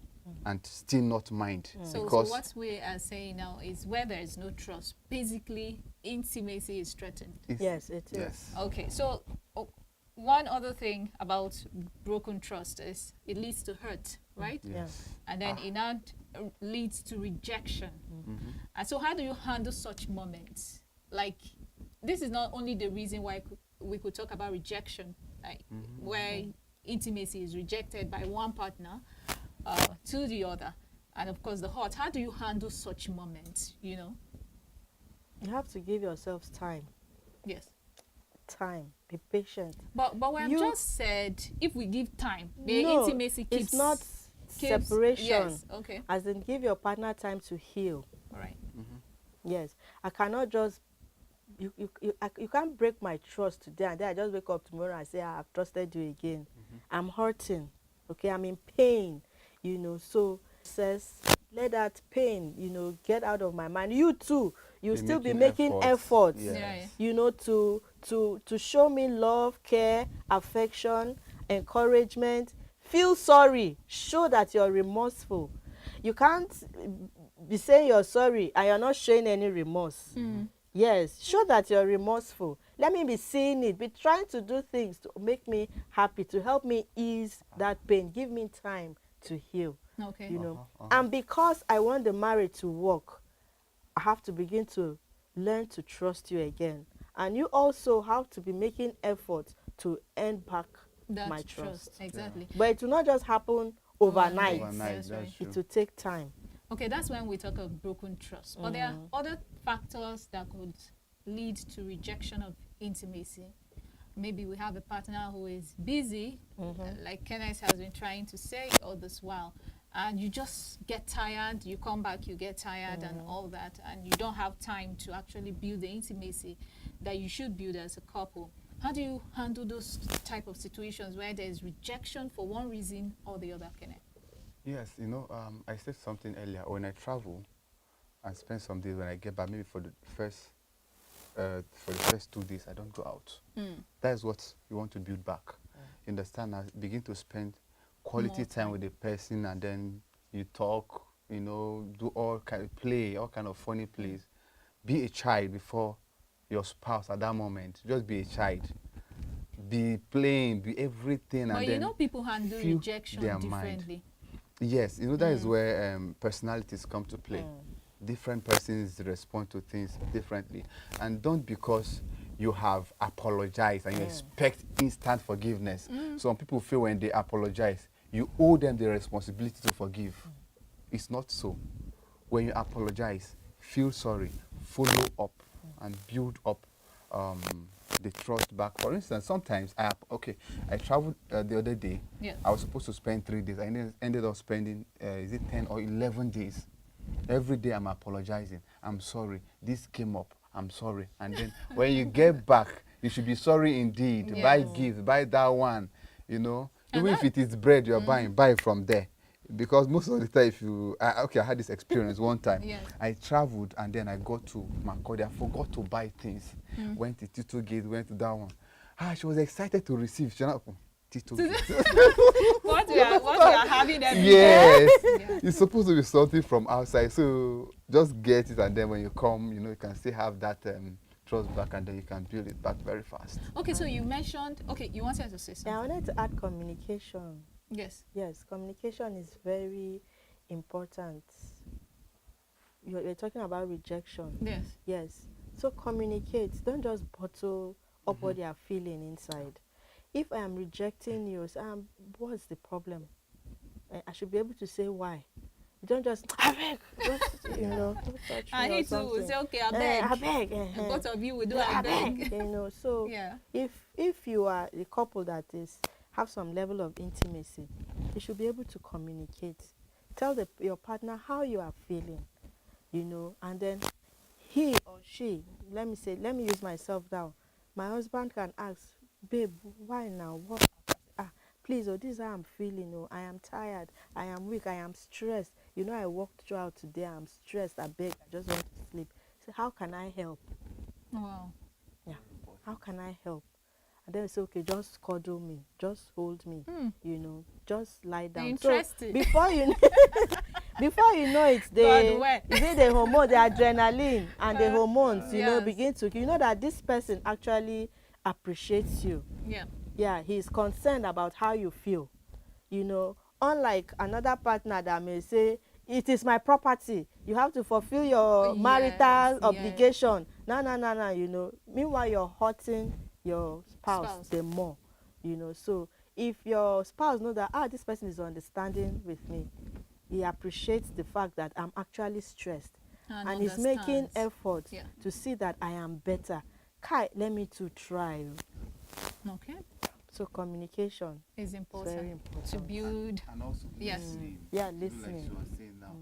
and still not mind. So Because what we are saying now is where there is no trust, basically intimacy is threatened. it's- Yes, it is. Yes. Okay, so one other thing about broken trust is it leads to hurt, right? Yes. And then it now leads to rejection. Mhm. And so how do you handle such moments? Like, this is not only the reason why we could talk about rejection, like where intimacy is rejected by one partner to the other. And of course the hurt. How do you handle such moments, You have to give yourselves time. Yes. Time. Be patient. But we have You- just said if we give time, the No, intimacy keeps... it's not keeps- separation. Yes, okay. As in, give your partner time to heal. All right. Yes, I cannot just you can't break my trust today and then I just wake up tomorrow and say I've trusted you again. I'm hurting, okay, I'm in pain, so says let that pain, get out of my mind. You too, you Be still be making making efforts. efforts, Yes. Yeah. to show me love, care, affection, encouragement. Feel sorry, show that you're remorseful. You can't be saying you're sorry and you're not showing any remorse. Yes, show that you're remorseful. Let me be seeing it. Be trying to do things to make me happy, to help me ease that pain. Give me time to heal, Okay. And because I want the marriage to work, I have to begin to learn to trust you again. And you also have to be making efforts to earn back That my trust. Exactly. But it will not just happen overnight. Overnight, That's that's right. true. It will take time. Okay, that's when we talk of broken trust. But there are other factors that could lead to rejection of intimacy. Maybe we have a partner who is busy, like Kenneth has been trying to say all this while, and you just get tired, you come back, you get tired and all that, and you don't have time to actually build the intimacy that you should build as a couple. How do you handle those type of situations where there is rejection for one reason or the other, Kenneth? Yes, I said something earlier. When I travel and spend some days, when I get back, maybe for the first 2 days, I don't go out. Mm. That is what you want to build back. You understand? Now, begin to spend quality More time with the person, and then you talk. Do all kind of play, all kind of funny plays. Be a child before your spouse at that moment. Just be a child. Be playing, be everything, But and you then know, people handle feel rejection their mind. differently. Yes, that is where personalities come to play. Different persons respond to things differently. And don't, because you have apologized and you expect instant forgiveness. Some people feel when they apologize, you owe them the responsibility to forgive. It's not so. When you apologize, feel sorry, follow up, and build up um, the trust back. For instance, sometimes I traveled the other day. Yeah. I was supposed to spend 3 days. I ended up spending 10 or 11 days. Every day I'm apologizing. I'm sorry. This came up. I'm sorry. And then when you get back, you should be sorry indeed. Buy Yes. gifts. Buy that one. And Even if it is bread you're buying, buy it from there. Because most of the time, I had this experience one time. Yes. I traveled and then I got to Makurdi. I forgot to buy things. Went to Tito Gate, went to that one. She was excited to receive. She not, Tito Gate. What we are having every day. Yes. Yeah. It's supposed to be something from outside. So just get it, and then when you come, you can still have that trust back, and then you can build it back very fast. Okay, so you mentioned, you wanted to say something. Yeah, I wanted to add communication. Yes. Yes, communication is very important. You're talking about rejection. Yes. Yes. So communicate. Don't just bottle up what you are feeling inside. If I am rejecting you, say, what's the problem? I should be able to say why. You don't just, I beg, don't touch me And or he too will something. say, okay, I beg. I beg. And both of you will do I I beg. beg. So Yeah. if you are a couple that have some level of intimacy, you should be able to communicate. Tell your partner how you are feeling, and then he or she, let me use myself now. My husband can ask, babe, why now? What? Please, this is how I'm feeling. I am tired. I am weak. I am stressed. I worked throughout today. I'm stressed. I beg. I just want to sleep. So how can I help? Wow. Yeah. How can I help? And then say, okay, just cuddle me, just hold me, just lie down. Interesting. So before you know it, the hormone, the adrenaline and the hormones, yes. begin to, that this person actually appreciates you. Yeah. Yeah, he's concerned about how you feel. Unlike another partner that may say, it is my property, you have to fulfill your marital obligation. No. Meanwhile, you're hurting your spouse the more. So if your spouse knows that this person is understanding with me, he appreciates the fact that I'm actually stressed and he's making effort to see that I am better. Let me to try. Okay. So communication is important. Very important to build. And also listening. Yeah, Like listening. she was saying now,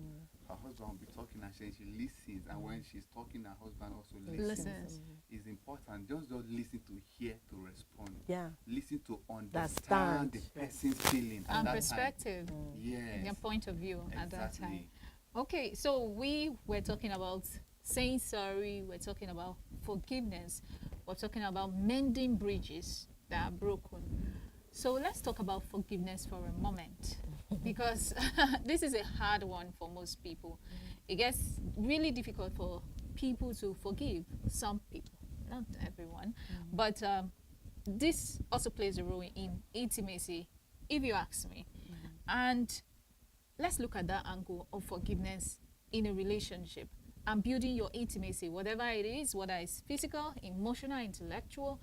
her husband will be talking and she listens, and when she's talking, her husband also listens. It's important. Just don't listen to hear, to respond. Yeah. Listen to understand the person's feeling and perspective. Yes. Their point of view at that time. Exactly. Okay, so we were talking about saying sorry. We're talking about forgiveness. We're talking about mending bridges that are broken. So let's talk about forgiveness for a moment, because this is a hard one for most people. It gets really difficult for people to forgive some people, not everyone. But this also plays a role in intimacy, if you ask me. And let's look at that angle of forgiveness in a relationship and building your intimacy, whatever it is, whether it's physical, emotional, intellectual.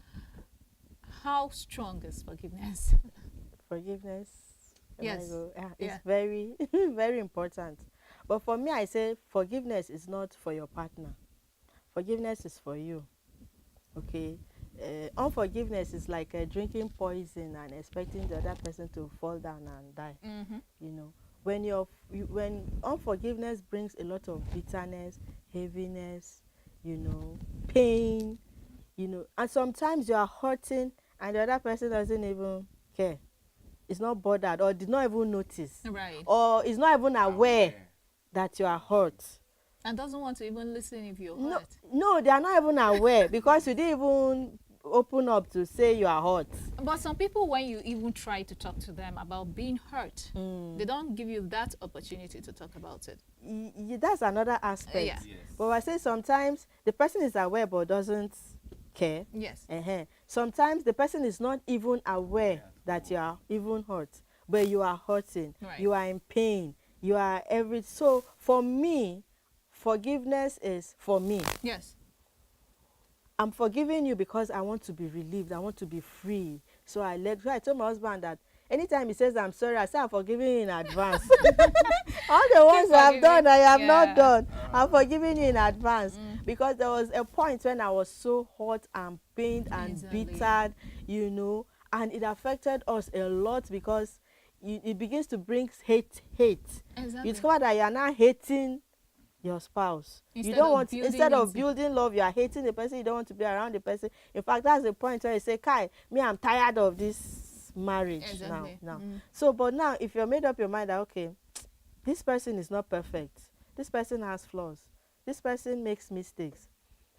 How strong is forgiveness? Forgiveness. Yes. It's very, very important. But for me, I say forgiveness is not for your partner. Forgiveness is for you. Okay. Unforgiveness is like drinking poison and expecting the other person to fall down and die. When unforgiveness brings a lot of bitterness, heaviness, pain, and sometimes you are hurting and the other person doesn't even care. is not bothered or did not even notice, Right. or is not even aware that you are hurt. And doesn't want to even listen if you're No, hurt. no, they are not even aware because you didn't even open up to say you are hurt. But some people, when you even try to talk to them about being hurt, they don't give you that opportunity to talk about it. That's another aspect. Yeah. Yes. But I say sometimes the person is aware but doesn't care. Yes. Sometimes the person is not even aware that you are even hurt, but you are hurting. Right. You are in pain. You are every. So for me, forgiveness is for me. Yes. I'm forgiving you because I want to be relieved. I want to be free. So I told my husband that anytime he says I'm sorry, I say I'm forgiving you in advance. All the ones I have done, I have not done. I'm forgiving you in advance. Because there was a point when I was so hot and pained and Easily. bittered, and it affected us a lot because it begins to bring hate. Exactly. You discover that you are now hating your spouse. Instead You don't of want, building instead of into- building love, you are hating the person. You don't want to be around the person. In fact, that's the point where you say, Kai, me, I'm tired of this marriage Exactly. now. So, but now, if you're made up your mind that, okay, this person is not perfect. This person has flaws. This person makes mistakes.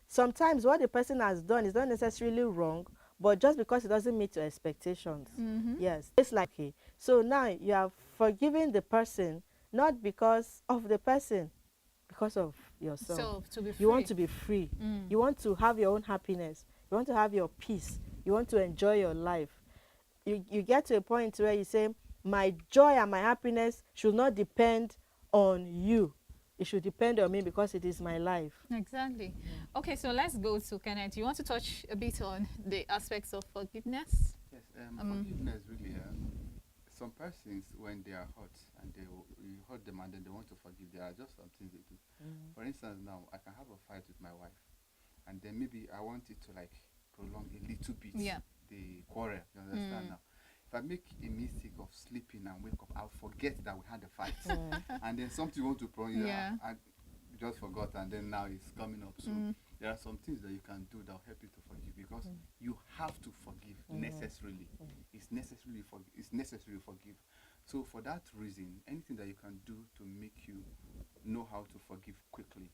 Sometimes what the person has done is not necessarily wrong, but just because it doesn't meet your expectations. Yes. It's like, okay, so now you are forgiving the person, not because of the person, because of yourself. So to be free. You want to be free. You want to have your own happiness. You want to have your peace. You want to enjoy your life. You get to a point where you say, my joy and my happiness should not depend on you. It should depend on me because it is my life. Exactly. Okay, so let's go to Kenneth. You want to touch a bit on the aspects of forgiveness? Yes, forgiveness really. Some persons, when they are hurt and you hurt them and then they want to forgive, there are just some things they do. For instance, now I can have a fight with my wife, and then maybe I want it to like prolong a little bit. Yeah. The quarrel. You understand now? If I make a mistake of sleeping and wake up, I'll forget that we had a fight, and then something want to prolong. Yeah. I just forgot, and then now it's coming up. So there are some things that you can do that will help you to forgive, because you have to forgive necessarily. It's necessary to forgive. So for that reason, anything that you can do to make you know how to forgive quickly,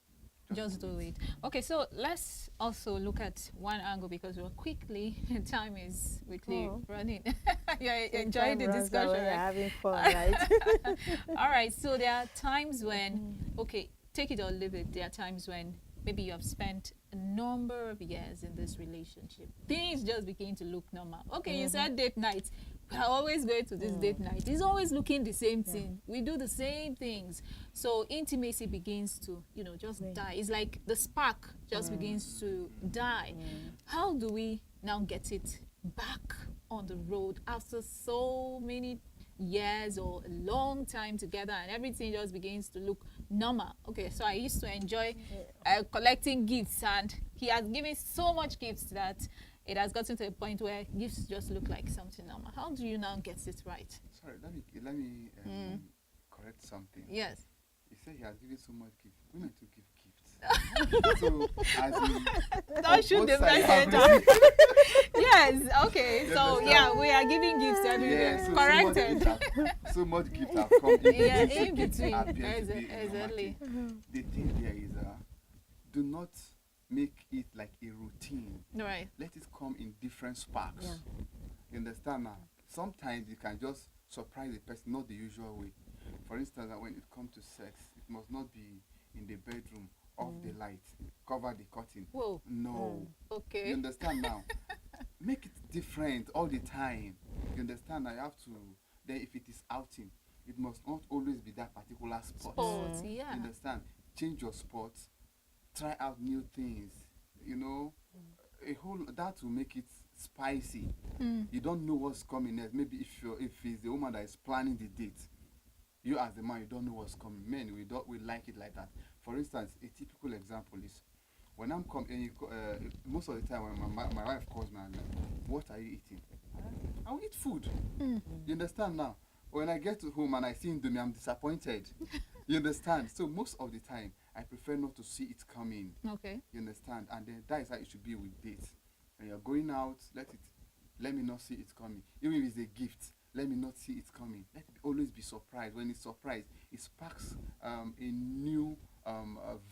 Just do it. Okay, so let's also look at one angle, because we're quickly, time is quickly running. You're enjoying the Time runs discussion, away, right? having fun, right? All right, so there are times when, okay, take it or leave it. There are times when maybe you have spent a number of years in this relationship. Things just begin to look normal. Okay, you said date night. We're always going to this date night. It's always looking the same thing. We do the same things. So intimacy begins to, just die. It's like the spark just begins to die. How do we now get it back on the road after so many years or a long time together, and everything just begins to look normal? Okay, so I used to enjoy collecting gifts, and he has given so much gifts that it has gotten to a point where gifts just look like something normal. How do you now get it right? Sorry, let me correct something. Yes. He said he has given so much gift. Women to give gifts. So as in, Don't shoot the both sides have messenger. received- Yes, okay. You So understand? yeah, we are giving gifts everywhere. Yeah, so Corrected. so much gift have come in Yeah, between. in between. Appears to be a normal Exactly. thing. The thing there is, do not make it like a routine. Right. Let it come in different sparks. Yeah. You understand now? Sometimes you can just surprise the person, not the usual way. For instance, when it comes to sex, it must not be in the bedroom, off the light, cover the curtain. Whoa. No. You Okay. understand now? Make it different all the time. You understand now? You have to, then if it is outing, it must not always be that particular spot. Sports, You yeah. understand? Change your sport, try out new things, a whole, that will make it spicy. You don't know what's coming next. Maybe if it's the woman that is planning the date, you as the man, you don't know what's coming. Men, we like it like that. For instance, a typical example is when I'm coming, most of the time when my wife calls me and like, what are you eating? I'll eat food. You understand now? When I get to home and I see Indomie, I'm disappointed. You understand? So most of the time, I prefer not to see it coming. Okay. You understand? And then that is how it should be with dates. When you're going out, let me not see it coming. Even if it's a gift, let me not see it coming. Let it always be surprised. When it's surprised, it sparks a new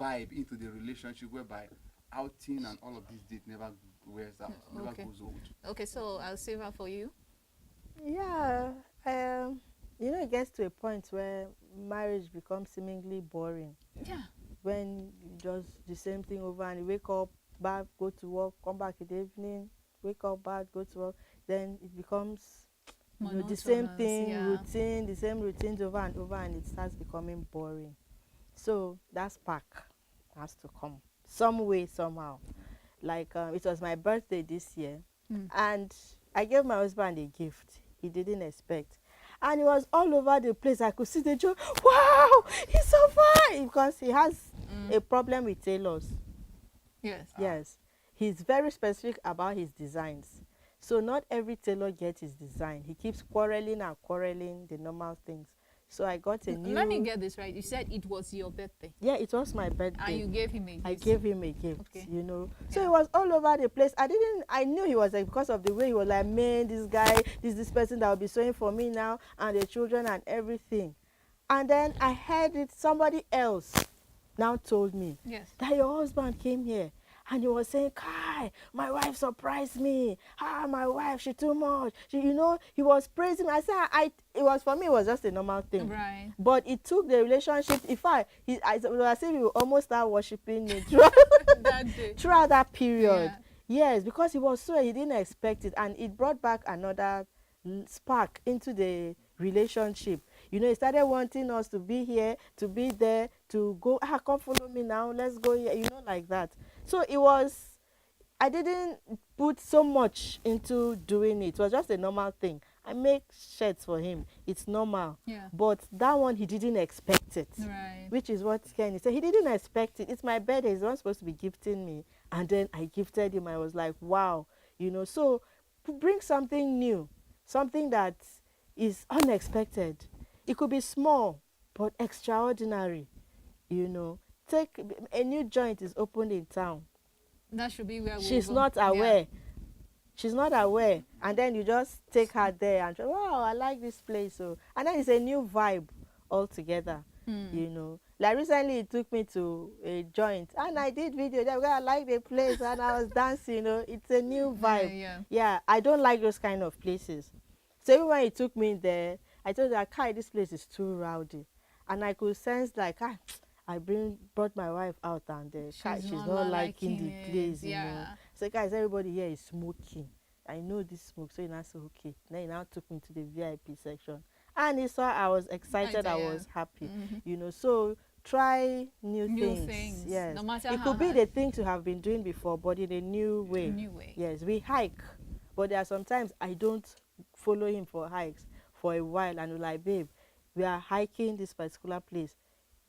vibe into the relationship, whereby outing and all of this date never wears out, never Okay. goes old. Okay, so I'll save her for you. Yeah, you know, it gets to a point where marriage becomes seemingly boring Yeah. when you just the same thing over and you wake up, bath, go to work, come back in the evening, wake up, bath, go to work. Then it becomes, you know, the same Monotonous, thing, yeah. routine, the same routines over and over, and it starts becoming boring. So that spark has to come some way, somehow. Like it was my birthday this year, Mm. and I gave my husband a gift he didn't expect, and it was all over the place. I could see the joy. Wow, he's so fine, because he has a problem with tailors. Yes. Yes, he's very specific about his designs. So not every tailor gets his design. He keeps quarreling and quarreling, the normal things. So I got a new. Let me get this right. You said it was your birthday Yeah, it was my birthday. and you gave him a gift. I gave him a gift, Okay. you know. So Yeah. it was all over the place. I knew he was like, because of the way he was like, man, this guy, this person that will be sewing for me now, and the children and everything. And then I heard it, somebody else now told me Yes. that your husband came here and he was saying, Kai, my wife surprised me. My wife, she too much. She, you know, he was praising me. I said, it was, for me, it was just a normal thing. Right. But it took the relationship. In fact, I was saying, he will almost start worshiping me throughout That day. throughout that period. Yeah. Yes, because he was so, he didn't expect it, and it brought back another spark into the relationship. You know, he started wanting us to be here, to be there, to go, come follow me now, let's go here, you know, like that. So it was, I didn't put so much into doing it. It was just a normal thing. I make shirts for him. It's normal. Yeah. But that one, he didn't expect it. Right. Which is what Kenny said. He didn't expect it. It's my birthday. He's not supposed to be gifting me. And then I gifted him. I was like, wow. You know, so bring something new. Something that is unexpected. It could be small, but extraordinary. You know, take a new joint is opened in town. That should be where we She's go. not aware. Yeah. She's not aware, and then you just take her there and wow, I like this place. So, and then it's a new vibe altogether. You know, like recently it took me to a joint and I did video there because I like the place and I was dancing. You know, it's a new vibe. Yeah. I don't like those kind of places. So even when he took me there, I told her, Kai, this place is too rowdy, and I could sense like I brought my wife out and she's not liking the place. You know. So guys, everybody here is smoking. I know this smoke, so you now say okay. Then he now took me to the VIP section, and he saw I was excited, I was happy. You know, so try new things. Yes, no matter it how could be hard. the things you have been doing before, but in a new way. New way. Yes, we hike, but there are sometimes I don't follow him for hikes for a while, and we're like, babe, we are hiking this particular place.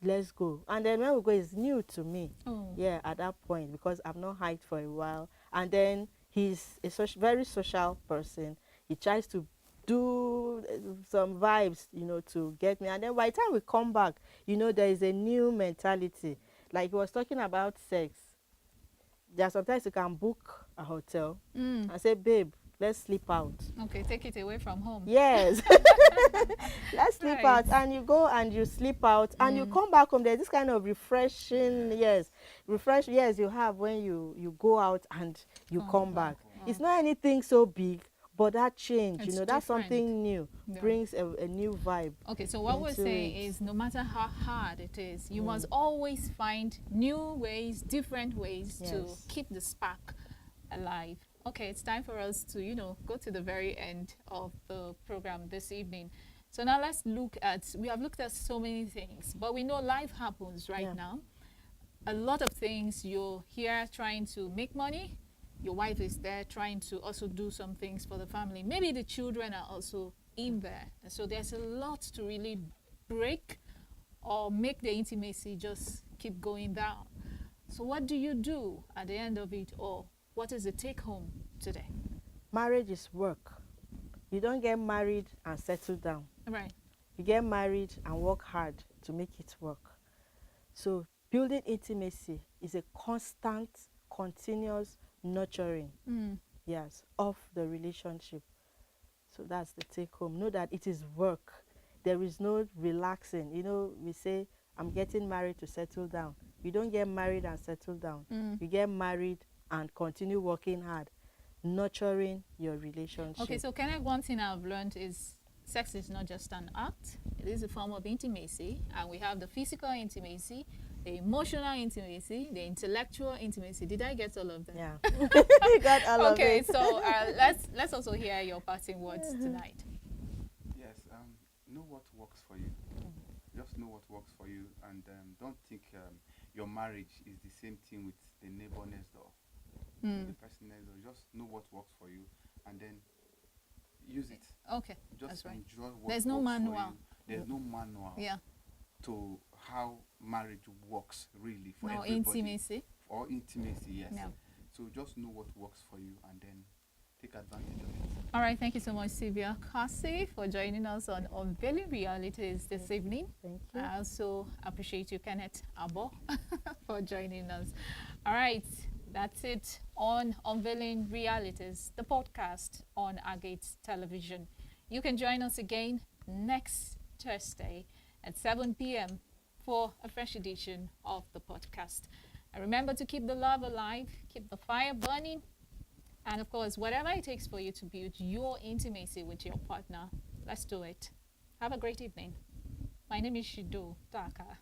Let's go. And then when we go, it's new to me. Oh. Yeah, at that point, because I've not hiked for a while. And then he's a very social person. He tries to do some vibes, you know, to get me. And then by the time we come back, you know, there is a new mentality. Like he was talking about sex. There are sometimes you can book a hotel and say, babe, let's sleep out. Okay, take it away from home. Yes. Let's sleep out, and you go and you sleep out and you come back home. There's this kind of refreshing, you have when you go out and you come back. It's not anything so big, but that change, It's you know, that's different. something new. Yeah. Brings a new vibe. Okay, so what we're into saying it. is no matter how hard it is, you must always find new ways, different ways to Yes. keep the spark alive. Okay, it's time for us to, you know, go to the very end of the program this evening. So now let's look at, we have looked at so many things, but we know life happens right Yeah. now. A lot of things, you're here trying to make money, your wife is there trying to also do some things for the family. Maybe the children are also in there. And so there's a lot to really break or make the intimacy just keep going down. So what do you do at the end of it all? What is the take home today? Marriage is work. You don't get married and settle down. Right. You get married and work hard to make it work. So building intimacy is a constant, continuous nurturing, yes, of the relationship. So that's the take home. Know that it is work. There is no relaxing. You know, we say, I'm getting married to settle down. You don't get married and settle down. You get married and continue working hard, nurturing your relationship. Okay, so Kenneth, one thing I've learned is sex is not just an act. It is a form of intimacy. And we have the physical intimacy, the emotional intimacy, the intellectual intimacy. Did I get all of them? Yeah. You got all of Okay, it. so let's also hear your parting words tonight. Yes, know what works for you. Just know what works for you, and don't think your marriage is the same thing with the neighbor next door, the person next door. Just know what works for you, and then use it. Okay, Just that's right. enjoy what There's no works for manual. you. There's no manual Yeah, to how marriage works really for no everybody. intimacy. Or intimacy, yes. Yeah. So just know what works for you, and then take advantage of it. All right, thank you so much, Sylvia Kasi, for joining us on Unveiling Realities this evening. Thank you. I also appreciate you, Kenneth Abo, for joining us. All right, that's it on Unveiling Realities, the podcast on Agate Television. You can join us again next Thursday at 7 p.m. for a fresh edition of the podcast. And remember to keep the love alive, keep the fire burning, and of course, whatever it takes for you to build your intimacy with your partner, let's do it. Have a great evening. My name is Shido Taka.